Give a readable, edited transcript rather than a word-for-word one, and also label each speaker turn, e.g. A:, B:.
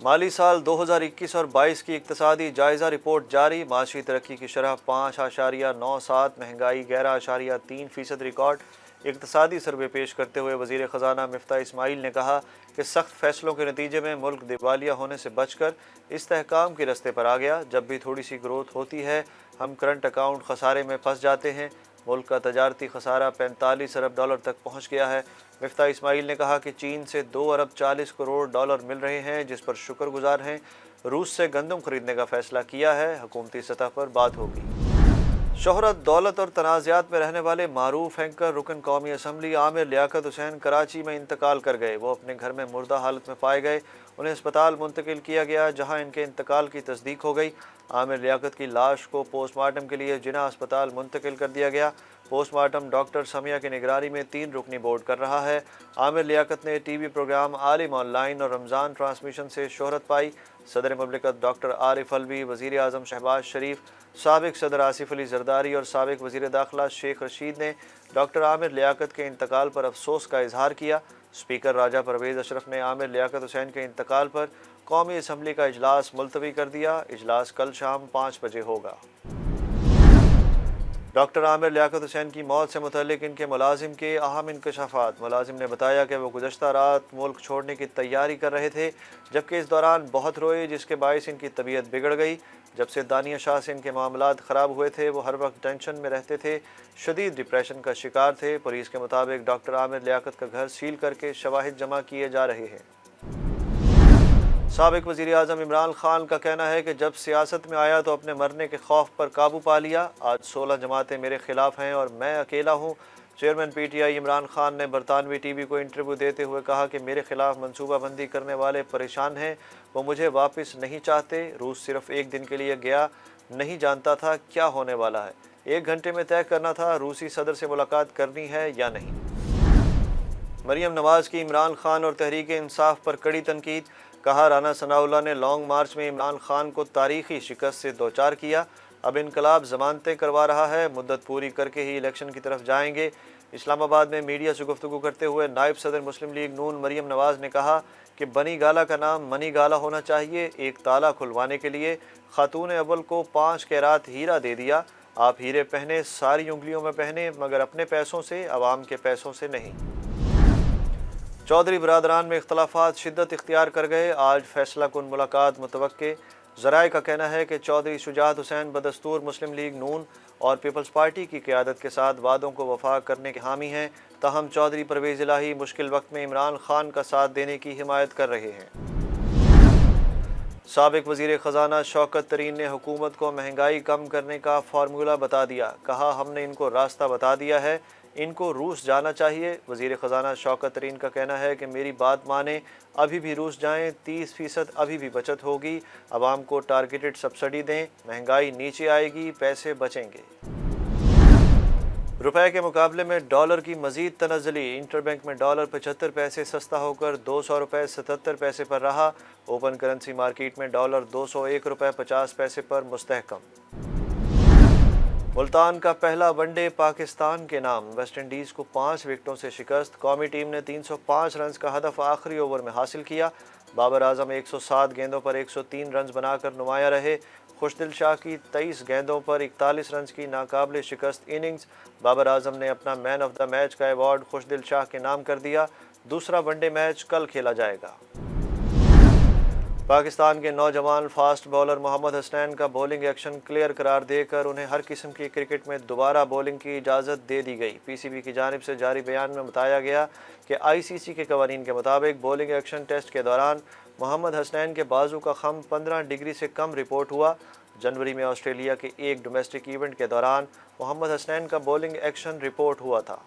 A: माली साल 2021 और 22 की इक्तिसादी जायज़ा रिपोर्ट जारी। माशी तरक्की की शरह 5.97, महंगाई 11.3% रिकॉर्ड। इक्तिसादी सर्वे पेश करते हुए वज़ीर ख़जाना मिफ्ताह इस्माइल ने कहा कि सख्त फैसलों के नतीजे में मुल्क दिवालिया होने से बचकर इस्तेहकाम के रस्ते पर आ गया। जब भी थोड़ी सी ग्रोथ होती है हम करंट अकाउंट खसारे में फंस जाते हैं। मुल्क का तजारती खसारा 45 अरब डॉलर तक पहुँच गया है। मिफ्ताह इस्माइल ने कहा कि चीन से 2 अरब 40 करोड़ डॉलर मिल रहे हैं, जिस पर शुक्रगुजार हैं। रूस से गंदम खरीदने का फैसला किया है, हुकूमती सतह पर बात होगी। शोहरत, दौलत और तनाज़ात में रहने वाले मारूफ एंकर रुकन कौमी असम्बली आमिर लियाकत हुसैन कराची में इंतकाल कर गए। वो अपने घर में मुर्दा हालत में पाए गए। उन्हें अस्पताल मुंतकिल किया गया, जहां इनके इंतकाल की तस्दीक हो गई। आमिर लियाकत की लाश को पोस्टमार्टम के लिए जिना अस्पताल मुंतकिल कर दिया गया। पोस्टमार्टम डॉक्टर समिया की निगरानी में 3 रुकनी बोर्ड कर रहा है। आमिर लियाकत ने टीवी प्रोग्राम आलिम ऑनलाइन और रमज़ान ट्रांसमिशन से शोहरत पाई। सदर मुमलिकत डॉक्टर आरिफ अलवी, वज़ीर आज़म शहबाज शरीफ, साबिक सदर आसिफ अली जरदारी और साबिक वज़ीर दाखिला शेख रशीद ने डॉक्टर आमिर लियाकत के इंतकाल पर अफसोस का इजहार किया। स्पीकर राजा परवेज़ अशरफ ने आमिर लियाकत हुसैन के इंतकाल पर कौमी असम्बली का इजलास मुलतवी कर दिया। इजलास कल शाम 5 बजे होगा। डॉक्टर आमिर लियाकत हुसैन की मौत से मुतल्लिक इनके मुलाजिम के अहम इंकशाफात। मुलाजिम ने बताया कि वो गुज़श्ता रात मुल्क छोड़ने की तैयारी कर रहे थे, जबकि इस दौरान बहुत रोए, जिसके बायस इनकी तबीयत बिगड़ गई। जब से दानिया शाह से इनके मामलात ख़राब हुए थे वो हर वक्त टेंशन में रहते थे, शदीद डिप्रेशन का शिकार थे। पुलिस के मुताबिक डॉक्टर आमिर लियाकत का घर सील करके शवाहिद जमा किए जा रहे हैं। साबिक वज़ीर आज़म इमरान खान का कहना है कि जब सियासत में आया तो अपने मरने के खौफ पर काबू पा लिया। आज 16 जमातें मेरे खिलाफ हैं और मैं अकेला हूँ। चेयरमैन PTI इमरान खान ने बरतानवी TV को इंटरव्यू देते हुए कहा कि मेरे खिलाफ मनसूबाबंदी करने वाले परेशान हैं, वो मुझे वापस नहीं चाहते। रूस सिर्फ 1 दिन के लिए गया, नहीं जानता था क्या होने वाला है। 1 घंटे में तय करना था रूसी सदर से मुलाकात करनी है या नहीं। मरियम नवाज़ की इमरान खान और तहरीक इंसाफ पर कड़ी तनकीद। कहा, राना सनाउल्लाह ने लॉन्ग मार्च में इमरान खान को तारीखी शिकस्त से दोचार किया। अब इनकलाब जमानतें करवा रहा है, मुद्दत पूरी करके ही इलेक्शन की तरफ जाएंगे। इस्लामाबाद में मीडिया से गुफ्तगू करते हुए नायब सदर मुस्लिम लीग नून मरियम नवाज़ ने कहा कि बनी गाला का नाम मनी गाला होना चाहिए। एक ताला खुलवाने के लिए खातून अव्वल को 5 कैरात हीरा दे दिया। आप हीरे पहने, सारी उंगलियों में पहने, मगर अपने पैसों से, अवाम के पैसों से नहीं। चौधरी बरादरान में इख्तलाफात शिद्दत इख्तियार कर गए। आज फैसला कुन मुलाकात मुतवक्के। ज़राए का कहना है कि चौधरी शुजात हुसैन बदस्तूर मुस्लिम लीग नून और पीपल्स पार्टी की क़यादत के साथ वादों को वफा करने के हामी हैं। ताहम चौधरी परवेज़ इलाही मुश्किल वक्त में इमरान खान का साथ देने की हिमायत कर रहे हैं। साबिक वज़ीर ख़जाना शौकत तरीन ने हुकूमत को महंगाई कम करने का फार्मूला बता दिया। कहा, हमने इनको रास्ता बता दिया है, इनको रूस जाना चाहिए। वज़ीर ख़जाना शौकत तरीन का कहना है कि मेरी बात माने, अभी भी रूस जाएं, 30% अभी भी बचत होगी। आवाम को टारगेटेड सब्सिडी दें, महंगाई नीचे आएगी, पैसे बचेंगे। रुपए के मुकाबले में डॉलर की मज़ीद तनज़्ज़ुली। इंटरबैंक में डॉलर 75 पैसे सस्ता होकर 200 रुपये 77 पैसे पर रहा। ओपन करेंसी मार्केट में डॉलर 201 रुपये 50 पैसे पर मुस्तहकम। मुल्तान का पहला वनडे पाकिस्तान के नाम। वेस्ट इंडीज़ को 5 विकेटों से शिकस्त। कौमी टीम ने 305 रन का हदफ आखिरी ओवर में हासिल किया। बाबर आजम 107 गेंदों पर 103 रन बनाकर नुमाया रहे। खुशदिल शाह की 23 गेंदों पर 41 रन की नाकाबिले शिकस्त इनिंग्स। बाबर आजम ने अपना मैन ऑफ द मैच का अवार्ड खुशदिल शाह के नाम कर दिया। दूसरा वनडे मैच कल खेला जाएगा। पाकिस्तान के नौजवान फास्ट बॉलर मोहम्मद हसनैन का बॉलिंग एक्शन क्लियर करार देकर उन्हें हर किस्म की क्रिकेट में दोबारा बॉलिंग की इजाज़त दे दी गई। PCB की जानिब से जारी बयान में बताया गया कि ICC के कवानीन के मुताबिक बॉलिंग एक्शन टेस्ट के दौरान मोहम्मद हसनैन के बाजू का खम 15 डिग्री से कम रिपोर्ट हुआ। जनवरी में ऑस्ट्रेलिया के एक डोमेस्टिक इवेंट के दौरान मोहम्मद हसनैन का बॉलिंग एक्शन रिपोर्ट हुआ था।